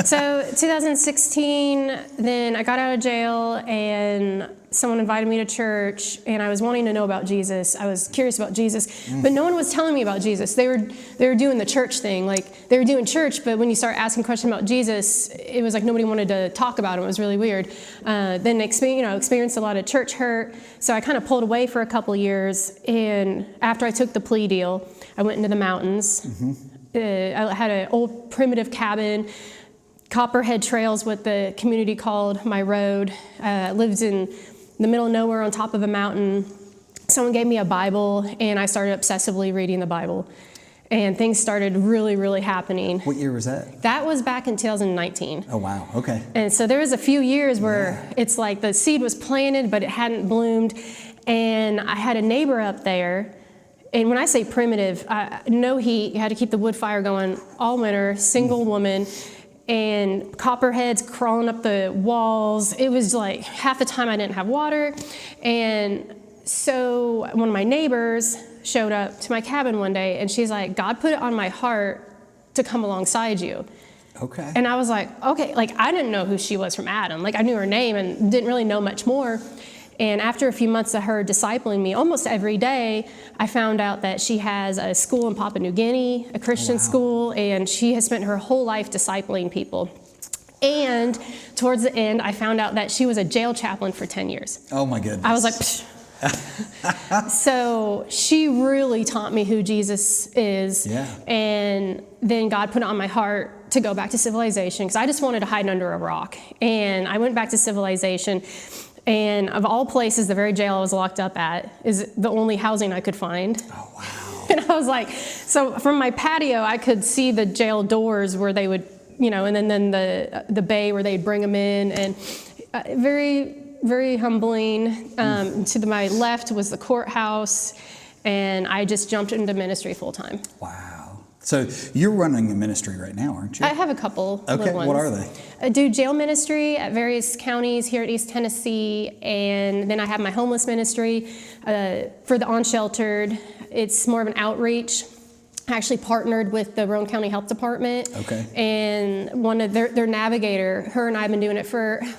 So 2016, then I got out of jail and someone invited me to church and I was wanting to know about Jesus. I was curious about Jesus, but no one was telling me about Jesus. They were doing the church thing. Like they were doing church, but when you start asking questions about Jesus, it was like nobody wanted to talk about him. It was really weird. Then experienced a lot of church hurt. So I kind of pulled away for a couple years. And after I took the plea deal, I went into the mountains. I had an old primitive cabin, Copperhead Trails, what the community called my road. Lived in the middle of nowhere on top of a mountain. Someone gave me a Bible, and I started obsessively reading the Bible. And things started really, really happening. What year was that? That was back in 2019. Oh, wow. Okay. And so there was a few years where it's like the seed was planted, but it hadn't bloomed. And I had a neighbor up there. And when I say primitive, no heat, you had to keep the wood fire going all winter, single woman, and copperheads crawling up the walls. It was like half the time I didn't have water. And so one of my neighbors showed up to my cabin one day, and she's like, God put it on my heart to come alongside you. Okay. And I was like, okay, like I didn't know who she was from Adam. Like I knew her name and didn't really know much more. And after a few months of her discipling me almost every day, I found out that she has a school in Papua New Guinea, a Christian school, and she has spent her whole life discipling people. And towards the end, I found out that she was a jail chaplain for 10 years. Oh my goodness. I was like, psh. So she really taught me who Jesus is. Yeah. And then God put it on my heart to go back to civilization because I just wanted to hide under a rock. And I went back to civilization. And of all places, the very jail I was locked up at is the only housing I could find. Oh, wow. And I was like, so from my patio, I could see the jail doors where they would, and then the bay where they'd bring them in. And very, very humbling. To my left was the courthouse. And I just jumped into ministry full time. Wow. So you're running a ministry right now, aren't you? I have a couple little ones. What are they? I do jail ministry at various counties here at East Tennessee, and then I have my homeless ministry for the unsheltered. It's more of an outreach. I actually partnered with the Roane County Health Department. Okay. And one of their navigator, her and I have been doing it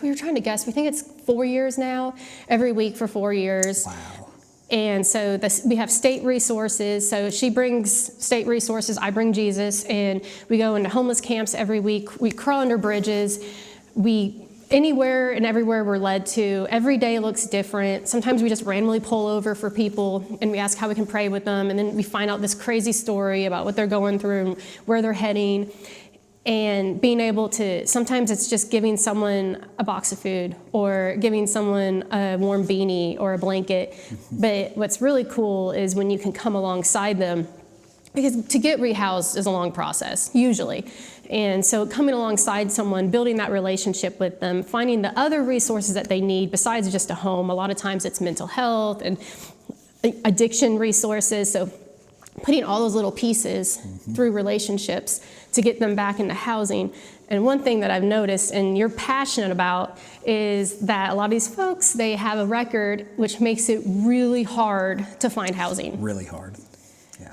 we were trying to guess, we think it's 4 years now, every week for 4 years. Wow. And so we have state resources. So she brings state resources, I bring Jesus, and we go into homeless camps every week. We crawl under bridges. Anywhere and everywhere we're led to, every day looks different. Sometimes we just randomly pull over for people and we ask how we can pray with them. And then we find out this crazy story about what they're going through and where they're heading. And being able to, sometimes it's just giving someone a box of food or giving someone a warm beanie or a blanket. But what's really cool is when you can come alongside them, because to get rehoused is a long process, usually. And so coming alongside someone, building that relationship with them, finding the other resources that they need besides just a home. A lot of times it's mental health and addiction resources. So putting all those little pieces through relationships to get them back into housing. And one thing that I've noticed and you're passionate about is that a lot of these folks, they have a record which makes it really hard to find housing. Really hard. Yeah.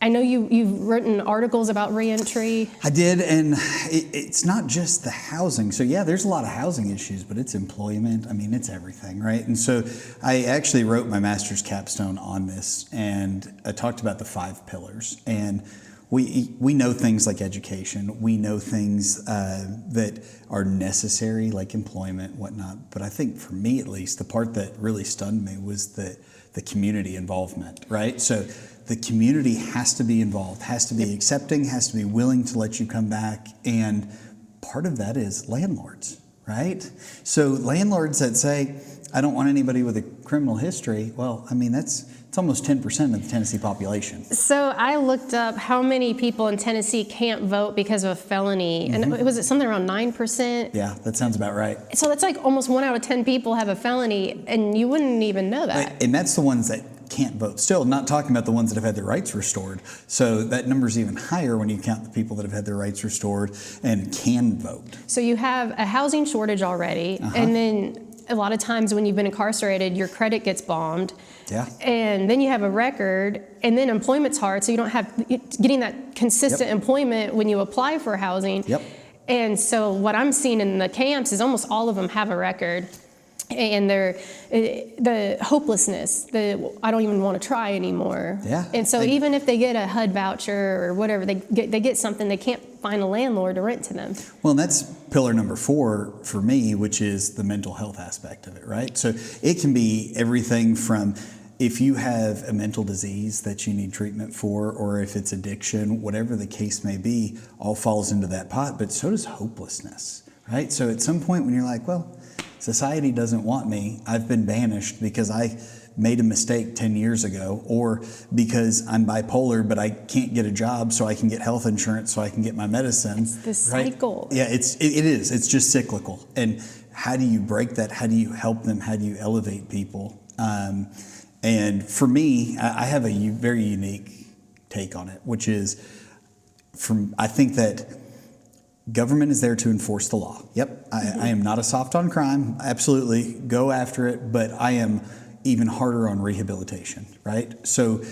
I know you've written articles about ReEntry. I did, and it's not just the housing. So yeah, there's a lot of housing issues, but it's employment. I mean, it's everything, right? And so I actually wrote my master's capstone on this, and I talked about the 5 pillars. And we know things like education. We know things that are necessary, like employment, whatnot. But I think for me, at least, the part that really stunned me was the community involvement, right? So the community has to be involved, has to be accepting, has to be willing to let you come back. And part of that is landlords, right? So landlords that say, I don't want anybody with a criminal history, well, I mean, it's almost 10% of the Tennessee population. So I looked up how many people in Tennessee can't vote because of a felony. And was it something around 9%? Yeah, that sounds about right. So that's like almost 1 out of 10 people have a felony, and you wouldn't even know that. And that's the ones that can't vote. Still, not talking about the ones that have had their rights restored. So that number's even higher when you count the people that have had their rights restored and can vote. So you have a housing shortage already, and then a lot of times when you've been incarcerated, your credit gets bombed. Yeah. And then you have a record, and then employment's hard, so you don't have getting that consistent employment when you apply for housing. Yep. And so what I'm seeing in the camps is almost all of them have a record. And they're the hopelessness, I don't even want to try anymore. Yeah. And so even if they get a HUD voucher or whatever, they get something, they can't find a landlord to rent to them. Well, and that's pillar number 4 for me, which is the mental health aspect of it, right? So it can be everything from if you have a mental disease that you need treatment for, or if it's addiction, whatever the case may be, all falls into that pot, but so does hopelessness, right? So at some point when you're like, well, society doesn't want me, I've been banished because I made a mistake 10 years ago, or because I'm bipolar, but I can't get a job so I can get health insurance so I can get my medicine. It's the cycle. Right? Yeah, it is. It's just cyclical. And how do you break that? How do you help them? How do you elevate people? And for me, I have a very unique take on it, which is I think that government is there to enforce the law. Yep, I am not a soft on crime. Absolutely, go after it. But I am even harder on rehabilitation, right? So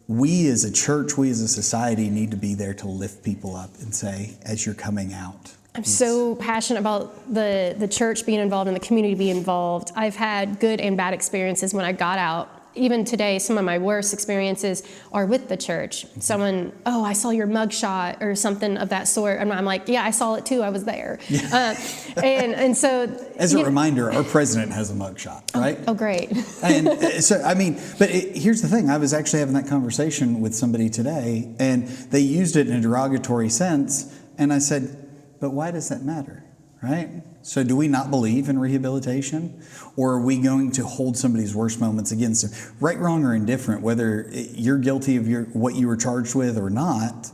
we as a church, we as a society need to be there to lift people up and say, as you're coming out. I'm so passionate about the church being involved and the community being involved. I've had good and bad experiences when I got out. Even today, some of my worst experiences are with the church. Someone, oh, I saw your mugshot or something of that sort. And I'm like, yeah, I saw it too. I was there. Yeah. And so... As a reminder, our president has a mugshot, right? Oh, great. And so, I mean, but here's the thing. I was actually having that conversation with somebody today, and they used it in a derogatory sense. And I said, but why does that matter, right? So do we not believe in rehabilitation? Or are we going to hold somebody's worst moments against them? Right, wrong, or indifferent, whether you're guilty of what you were charged with or not,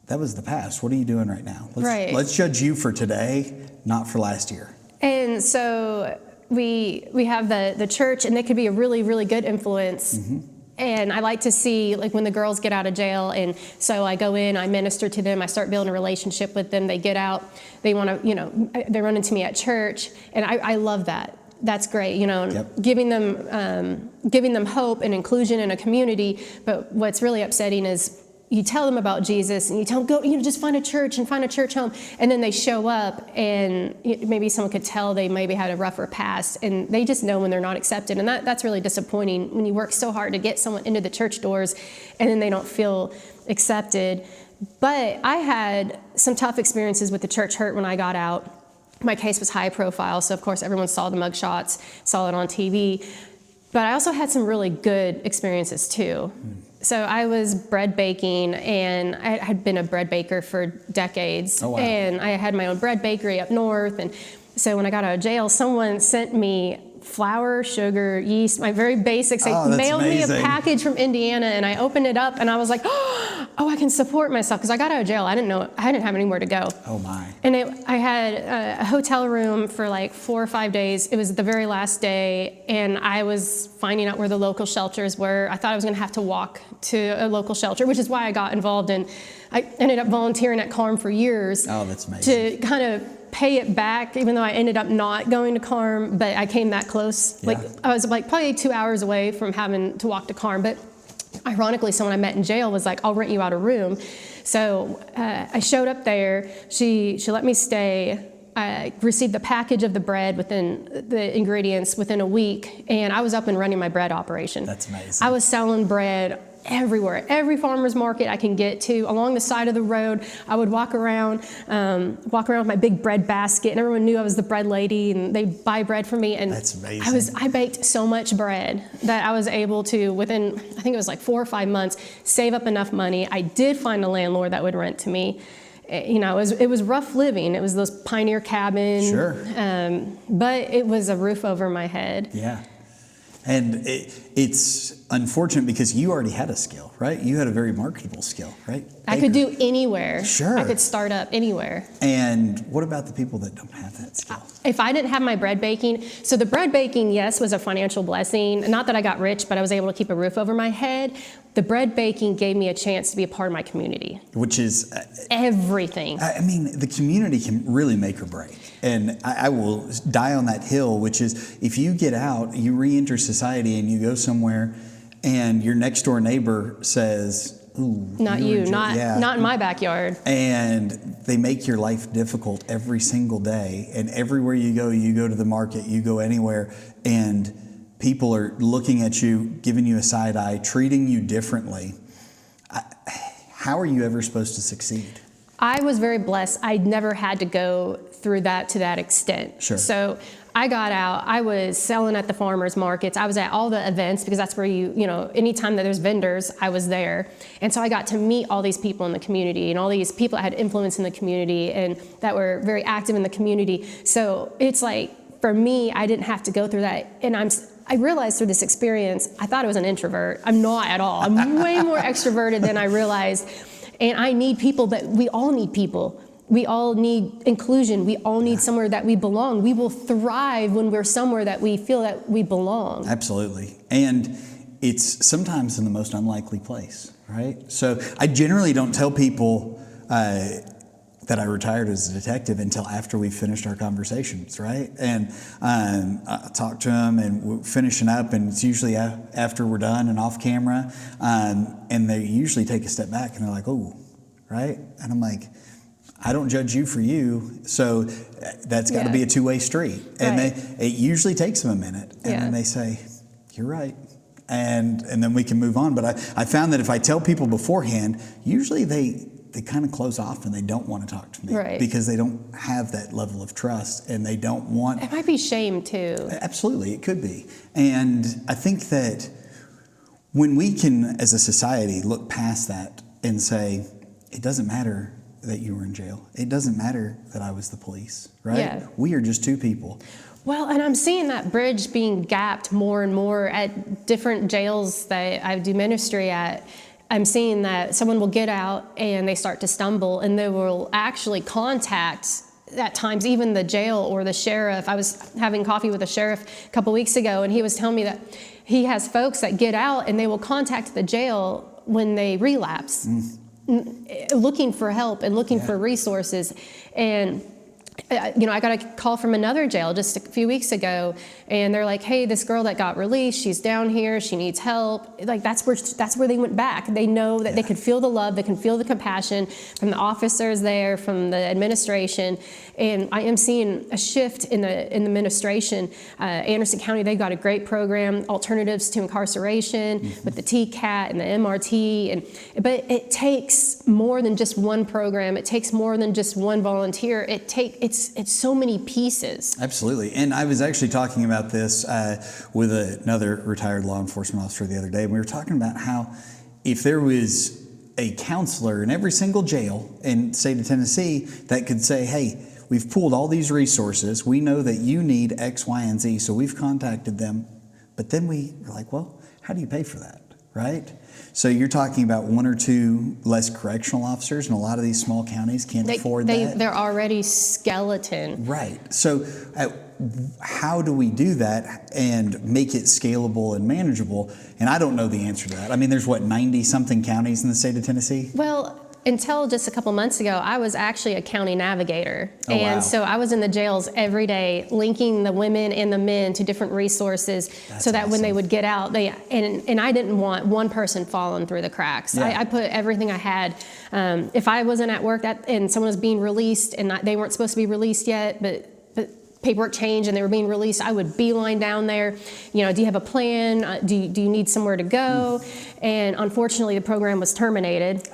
that was the past. What are you doing right now? Let's judge you for today, not for last year. And so we have the church, and they could be a really, really good influence. Mm-hmm. And I like to see, like, when the girls get out of jail, and so I go in, I minister to them, I start building a relationship with them. They get out, they want to, they run into me at church, and I love that. That's great, Yep. giving them hope and inclusion in a community. But what's really upsetting is you tell them about Jesus, and you tell them, go, just find a church and find a church home. And then they show up, and maybe someone could tell they maybe had a rougher past, and they just know when they're not accepted. And that's really disappointing when you work so hard to get someone into the church doors, and then they don't feel accepted. But I had some tough experiences with the church hurt when I got out. My case was high profile, so of course everyone saw the mugshots, saw it on TV. But I also had some really good experiences too. So I was bread baking, and I had been a bread baker for decades. Oh, wow. And I had my own bread bakery up north. And so when I got out of jail, someone sent me flour, sugar, yeast, my very basics. They mailed me a package from Indiana, and I opened it up, and I was like, oh, I can support myself, because I got out of jail. I didn't have anywhere to go. Oh my. And I had a hotel room for like 4 or 5 days. It was the very last day, and I was finding out where the local shelters were. I thought I was going to have to walk to a local shelter, which is why I got involved in, I ended up volunteering at CARM for years. Oh, that's amazing. To kind of pay it back, even though I ended up not going to CARM, but I came that close. Yeah. Like, I was like probably 2 hours away from having to walk to CARM. But ironically, someone I met in jail was like, I'll rent you out a room. So I showed up there. She let me stay. I received the package of the bread within the ingredients within a week, and I was up and running my bread operation. That's amazing. I was selling bread everywhere, every farmer's market I can get to, along the side of the road. I would walk around with my big bread basket, and everyone knew I was the bread lady, and they'd buy bread from me. And that's amazing. I baked so much bread that I was able to, within, I think it was like 4 or 5 months, save up enough money. I did find a landlord that would rent to me. It was rough living. It was those pioneer cabins. Sure. But it was a roof over my head. Yeah. And it's unfortunate because you already had a skill, right? You had a very marketable skill, right? I could do anywhere. Sure. I could start up anywhere. And what about the people that don't have that skill? If I didn't have my bread baking, so the bread baking, yes, was a financial blessing. Not that I got rich, but I was able to keep a roof over my head. The bread baking gave me a chance to be a part of my community. Which is... everything. I mean, the community can really make or break. And I will die on that hill, which is if you get out, you re-enter society and you go somewhere and your next door neighbor says, ooh, Not were you, in jail." not in my backyard. And they make your life difficult every single day. And everywhere you go to the market, you go anywhere, and people are looking at you, giving you a side eye, treating you differently. How are you ever supposed to succeed? I was very blessed. I never had to go through that to that extent. Sure. So I got out. I was selling at the farmers markets. I was at all the events because that's where anytime that there's vendors, I was there. And so I got to meet all these people in the community and all these people that had influence in the community and that were very active in the community. So it's like, for me, I didn't have to go through that. And I realized through this experience, I thought I was an introvert. I'm not at all. I'm way more extroverted than I realized. And I need people, but we all need people. We all need inclusion. We all need somewhere that we belong. We will thrive when we're somewhere that we feel that we belong. Absolutely. And it's sometimes in the most unlikely place, right? So I generally don't tell people that I retired as a detective until after we finished our conversations, right? And I talk to them and we're finishing up, and it's usually after we're done and off camera, and they usually take a step back and they're like, "Oh," right? And I'm like, I don't judge you for you, so that's got to be a two-way street. And it usually takes them a minute, and then they say, "You're right," and then we can move on. But I found that if I tell people beforehand, usually they kind of close off and they don't want to talk to me because they don't have that level of trust, and they don't want. It might be shame too. Absolutely, it could be. And I think that when we can, as a society, look past that and say, it doesn't matter that you were in jail. It doesn't matter that I was the police, right? Yeah. We are just two people. Well, and I'm seeing that bridge being gapped more and more at different jails that I do ministry at. I'm seeing that someone will get out and they start to stumble, and they will actually contact, at times, even the jail or the sheriff. I was having coffee with a sheriff a couple weeks ago, and he was telling me that he has folks that get out and they will contact the jail when they relapse, looking for help and looking for resources. And I got a call from another jail just a few weeks ago, and they're like, "Hey, this girl that got released, she's down here, she needs help." Like that's where they went back. They know that they could feel the love, they can feel the compassion from the officers there, from the administration. And I am seeing a shift in the administration. Anderson County, they've got a great program, Alternatives to Incarceration, with the TCAT and the MRT. But it takes more than just one program. It takes more than just one volunteer. It's so many pieces. Absolutely. And I was actually talking about this with another retired law enforcement officer the other day. And we were talking about how if there was a counselor in every single jail in the state of Tennessee that could say, "Hey, we've pooled all these resources. We know that you need X, Y, and Z, so we've contacted them." But then we were like, well, how do you pay for that, right? So you're talking about one or two less correctional officers, and a lot of these small counties can't afford that. They're already skeleton. Right. So how do we do that and make it scalable and manageable? And I don't know the answer to that. I mean, there's 90-something counties in the state of Tennessee? Well, until just a couple months ago, I was actually a county navigator. Oh, wow. And so I was in the jails every day, linking the women and the men to different resources. That's so that when they awesome. would get out, and I didn't want one person falling through the cracks. Yeah. I put everything I had. If I wasn't at work and someone was being released and they weren't supposed to be released yet, but paperwork changed and they were being released, I would beeline down there. Do you have a plan? Do you need somewhere to go? And unfortunately, the program was terminated.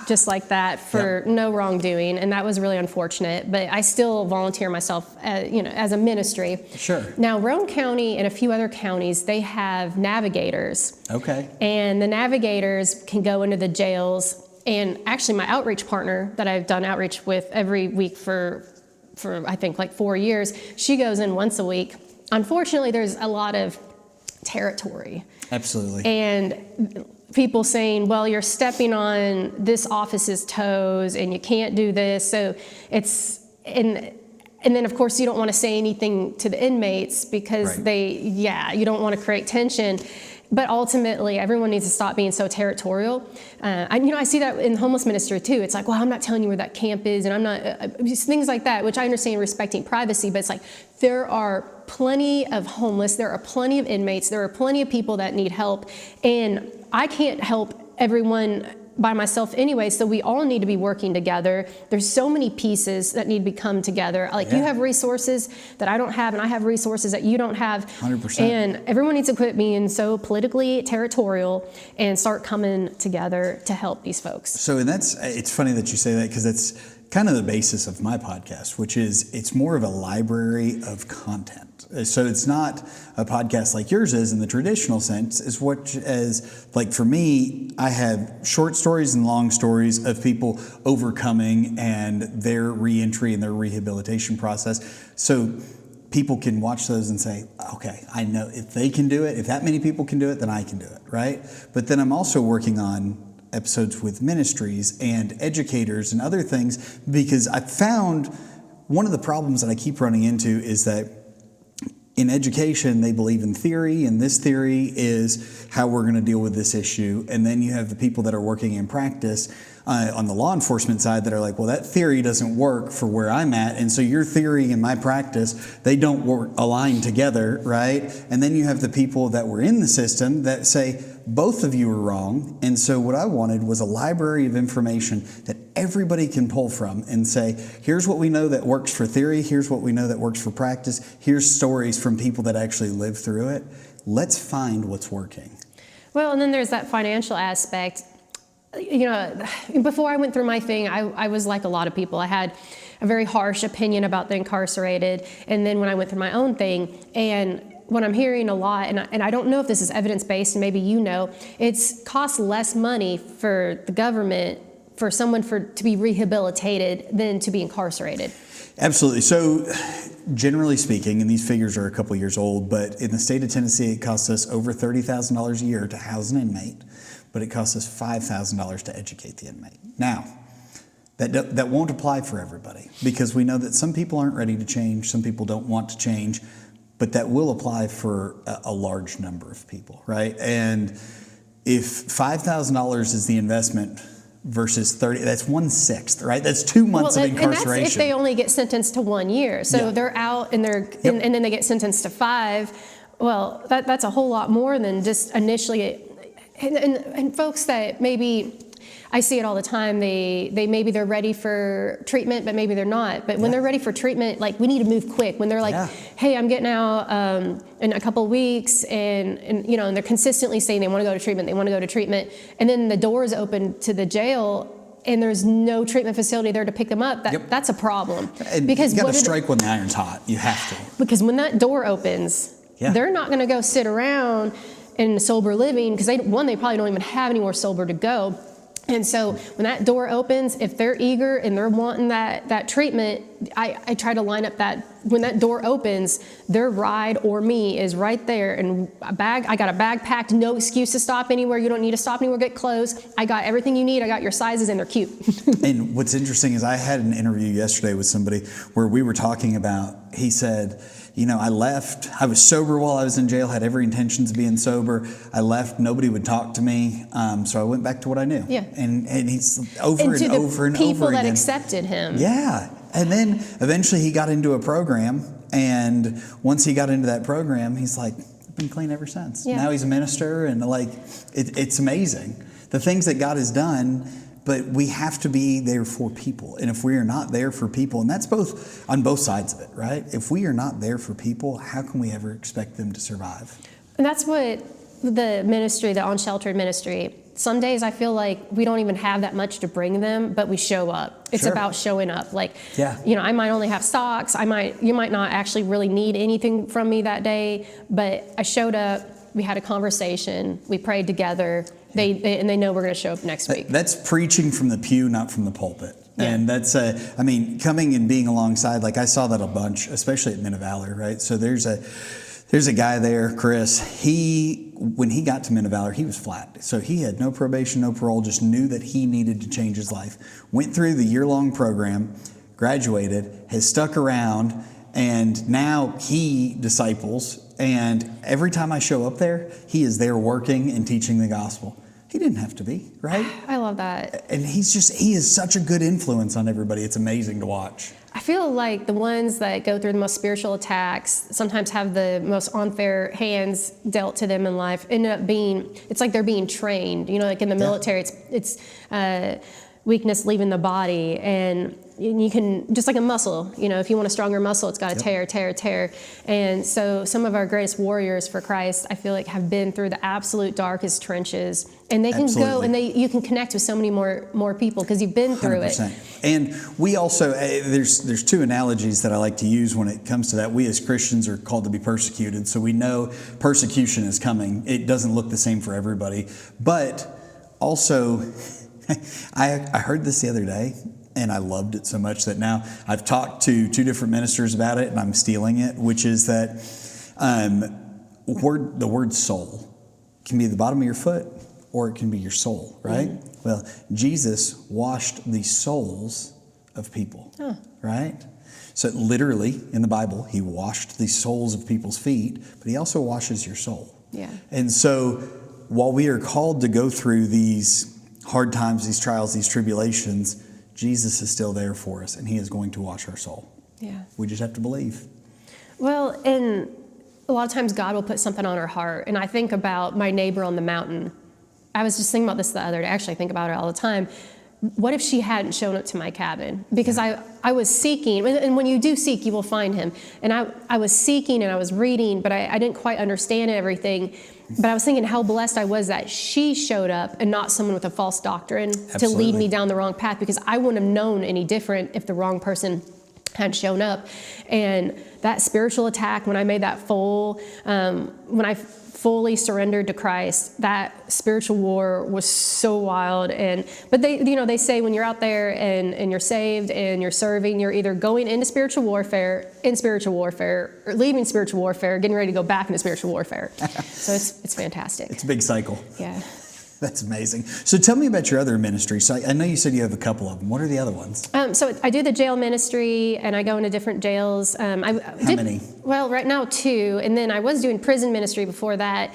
Just like that, for no wrongdoing, and that was really unfortunate. But I still volunteer myself, as a ministry. Sure. Now, Roane County and a few other counties, they have navigators. Okay. And the navigators can go into the jails. And actually, my outreach partner that I've done outreach with every week for I think like 4 years, she goes in once a week. Unfortunately, there's a lot of territory. Absolutely. And people saying, well, you're stepping on this office's toes and you can't do this. So and then of course you don't want to say anything to the inmates because you don't want to create tension. But ultimately, everyone needs to stop being so territorial. I see that in homeless ministry too. It's like, well, I'm not telling you where that camp is, and I'm not, things like that, which I understand respecting privacy, but it's like, there are plenty of homeless, there are plenty of inmates, there are plenty of people that need help, and I can't help everyone by myself anyway, so we all need to be working together. There's so many pieces that need to become together. Like, you have resources that I don't have, and I have resources that you don't have. 100%. And everyone needs to quit being so politically territorial and start coming together to help these folks. So, and it's funny that you say that, because that's kind of the basis of my podcast, which is it's more of a library of content. So it's not a podcast like yours is in the traditional sense, as like for me, I have short stories and long stories of people overcoming and their reentry and their rehabilitation process. So people can watch those and say, okay, I know if they can do it, if that many people can do it, then I can do it, right? But then I'm also working on episodes with ministries and educators and other things, because I found one of the problems that I keep running into is that in education, they believe in theory, and this theory is how we're going to deal with this issue. And then you have the people that are working in practice on the law enforcement side that are like, well, that theory doesn't work for where I'm at, and so your theory and my practice, they don't align together, right? And then you have the people that were in the system that say, both of you are wrong. And so what I wanted was a library of information that everybody can pull from and say, here's what we know that works for theory, here's what we know that works for practice, here's stories from people that actually lived through it. Let's find what's working. Well, and then there's that financial aspect. You know, before I went through my thing, I was like a lot of people. I had a very harsh opinion about the incarcerated. And then when I went through my own thing, and what I'm hearing a lot, and I don't know if this is evidence-based, and maybe you know, it's costs less money for the government for someone to be rehabilitated than to be incarcerated. Absolutely. So generally speaking, and these figures are a couple years old, but in the state of Tennessee, it costs us over $30,000 a year to house an inmate, but it costs us $5,000 to educate the inmate. Now, that won't apply for everybody, because we know that some people aren't ready to change, some people don't want to change, but that will apply for a large number of people, right? And if $5,000 is the investment versus 30, that's 1/6, right? That's 2 months of incarceration. And that's if they only get sentenced to 1 year. So they're out and and then they get sentenced to 5. Well, that's a whole lot more than just initially. And folks that maybe, I see it all the time, they maybe they're ready for treatment, but maybe they're not. But when they're ready for treatment, like, we need to move quick. When they're like, hey, I'm getting out in a couple of weeks, and you know, and they're consistently saying they want to go to treatment, and then the doors open to the jail, and there's no treatment facility there to pick them up, that's a problem. And because you got to strike when the iron's hot. You have to. Because when that door opens, they're not going to go sit around in sober living, because they probably don't even have anywhere sober to go. And so when that door opens, if they're eager and they're wanting that treatment, I try to line up that when that door opens, their ride or me is right there, and I got a bag packed, no excuse to stop anywhere. You don't need to stop anywhere, get clothes. I got everything you need. I got your sizes, and they're cute. And what's interesting is I had an interview yesterday with somebody where we were talking about, he said, you know, I was sober while I was in jail, had every intention of being sober. I left, nobody would talk to me, so I went back to what I knew. Yeah. And he's over and over and over again. People that accepted him. Yeah. And then eventually he got into a program, and once he got into that program, he's like, I've been clean ever since. Yeah. Now he's a minister, and like, it's amazing. The things that God has done. But we have to be there for people. And if we are not there for people, and that's on both sides of it, right? If we are not there for people, how can we ever expect them to survive? And that's what the ministry, the unsheltered ministry, some days I feel like we don't even have that much to bring them, but we show up. It's about showing up. Like, you know, I might only have socks. You might not actually really need anything from me that day, but I showed up. We had a conversation. We prayed together. And they know we're going to show up next week. That's preaching from the pew, not from the pulpit. Yeah. And that's, coming and being alongside, like I saw that a bunch, especially at Men of Valor, right? So there's a guy there, Chris, when he got to Men of Valor, he was flat. So he had no probation, no parole, just knew that he needed to change his life. Went through the year-long program, graduated, has stuck around, and now he disciples. And every time I show up there, he is there working and teaching the gospel. He didn't have to be, right? I love that. And he is such a good influence on everybody. It's amazing to watch. I feel like the ones that go through the most spiritual attacks sometimes have the most unfair hands dealt to them in life, end up being, it's like they're being trained. You know, like in the military, it's weakness leaving the body, and you can, just like a muscle, you know, if you want a stronger muscle, it's got to tear. And so some of our greatest warriors for Christ, I feel like, have been through the absolute darkest trenches, and they can go and you can connect with so many more people because you've been through 100%. it. And we also, there's two analogies that I like to use when it comes to that. We as Christians are called to be persecuted, so we know persecution is coming. It doesn't look the same for everybody, but also, I heard this the other day, and I loved it so much that now I've talked to 2 different ministers about it, and I'm stealing it, which is that the word soul can be the bottom of your foot, or it can be your soul, right? Mm-hmm. Well, Jesus washed the souls of people, right? So literally, in the Bible, he washed the soles of people's feet, but he also washes your soul. Yeah. And so while we are called to go through these hard times, these trials, these tribulations, Jesus is still there for us, and he is going to wash our soul. Yeah. We just have to believe. Well, and a lot of times God will put something on our heart, and I think about my neighbor on the mountain. I was just thinking about this the other day. Actually, I think about it all the time. What if she hadn't shown up to my cabin? Because I was seeking, and when you do seek, you will find him. And I was seeking and I was reading, but I didn't quite understand everything. But I was thinking how blessed I was that she showed up and not someone with a false doctrine to lead me down the wrong path, because I wouldn't have known any different if the wrong person had shown up. And that spiritual attack, when I made that when I fully surrendered to Christ, that spiritual war was so wild. But they say when you're out there and you're saved and you're serving, you're either going into spiritual warfare, or leaving spiritual warfare, getting ready to go back into spiritual warfare. So it's fantastic. It's a big cycle. Yeah. That's amazing. So tell me about your other ministries. So I know you said you have a couple of them. What are the other ones? So I do the jail ministry, and I go into different jails. How many? Well, right now 2, and then I was doing prison ministry before that.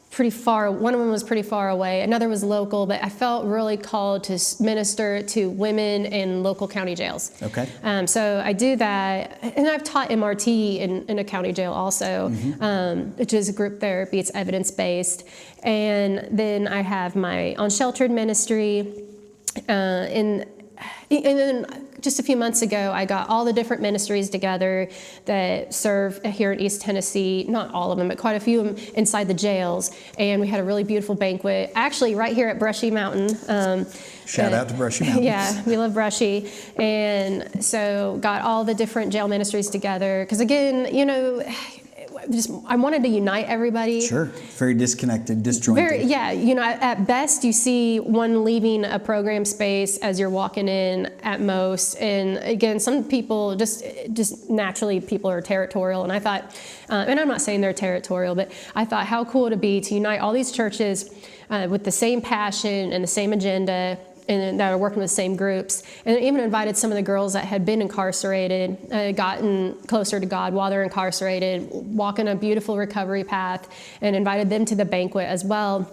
Pretty far. One of them was pretty far away. Another was local, but I felt really called to minister to women in local county jails. Okay. So I do that, and I've taught MRT in a county jail also, which is group therapy. It's evidence-based. And then I have my unsheltered ministry, and then just a few months ago, I got all the different ministries together that serve here in East Tennessee, not all of them, but quite a few of them inside the jails. And we had a really beautiful banquet, actually right here at Brushy Mountain. Shout out to Brushy Mountain. Yeah, we love Brushy. And so got all the different jail ministries together. Because again, I wanted to unite everybody. Sure. Very disconnected, disjointed. At best you see one leaving a program space as you're walking in at most. And again, some people just naturally people are territorial. And I thought, and I'm not saying they're territorial, but I thought how cool it'd be to unite all these churches with the same passion and the same agenda, and that are working with the same groups, and even invited some of the girls that had been incarcerated, gotten closer to God while they're incarcerated, walking a beautiful recovery path, and invited them to the banquet as well.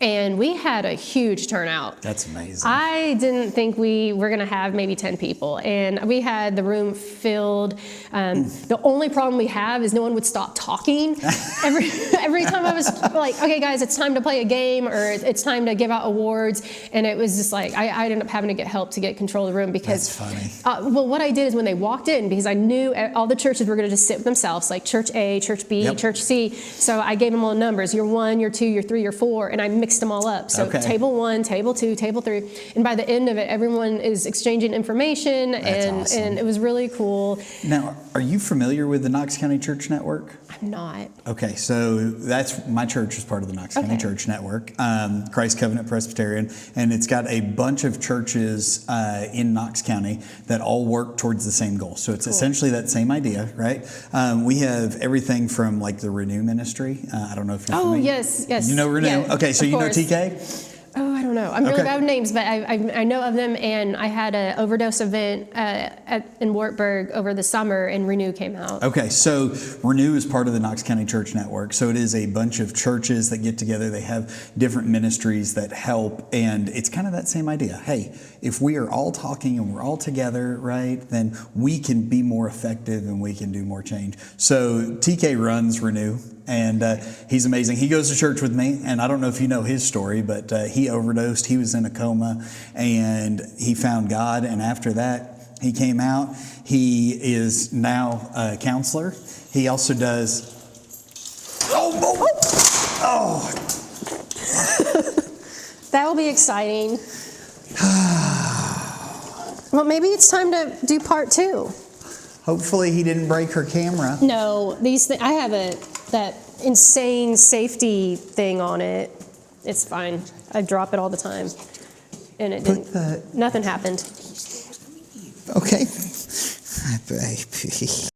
And we had a huge turnout. That's amazing. I didn't think we were going to have maybe 10 people. And we had the room filled. The only problem we have is no one would stop talking. Every time I was like, okay, guys, it's time to play a game, or it's time to give out awards. And it was just like, I ended up having to get help to get control of the room because... That's funny. Well, what I did is when they walked in, because I knew all the churches were going to just sit with themselves, like Church A, Church B, Church C. So I gave them all numbers. You're 1, you're 2, you're 3, you're 4. And I mixed them all up. So table 1, table 2, table 3. And by the end of it, everyone is exchanging information. Awesome. And it was really cool. Now, are you familiar with the Knox County Church Network? I'm not. Okay, so that's my church is part of the Knox County Church Network, Christ Covenant Presbyterian, and it's got a bunch of churches in Knox County that all work towards the same goal. So it's essentially that same idea, right? We have everything from like the Renew Ministry. I don't know if you're familiar. Yes. You know Renew? Yeah, okay, so you know TK? Oh, I don't know. I'm really Okay. bad with names, but I know of them, and I had an overdose event in Wartburg over the summer, and Renew came out. Okay, so Renew is part of the Knox County Church Network. So it is a bunch of churches that get together. They have different ministries that help, and it's kind of that same idea. Hey, if we are all talking and we're all together, right, then we can be more effective and we can do more change. So TK runs Renew, and he's amazing. He goes to church with me, and I don't know if you know his story, but he overdosed. He was in a coma, and he found God, and after that, he came out. He is now a counselor. He also does... Oh! That will be exciting. Well, maybe it's time to do part 2. Hopefully he didn't break her camera. No, I have that insane safety thing on it. It's fine. I drop it all the time, and nothing happened. Okay. Hi, baby.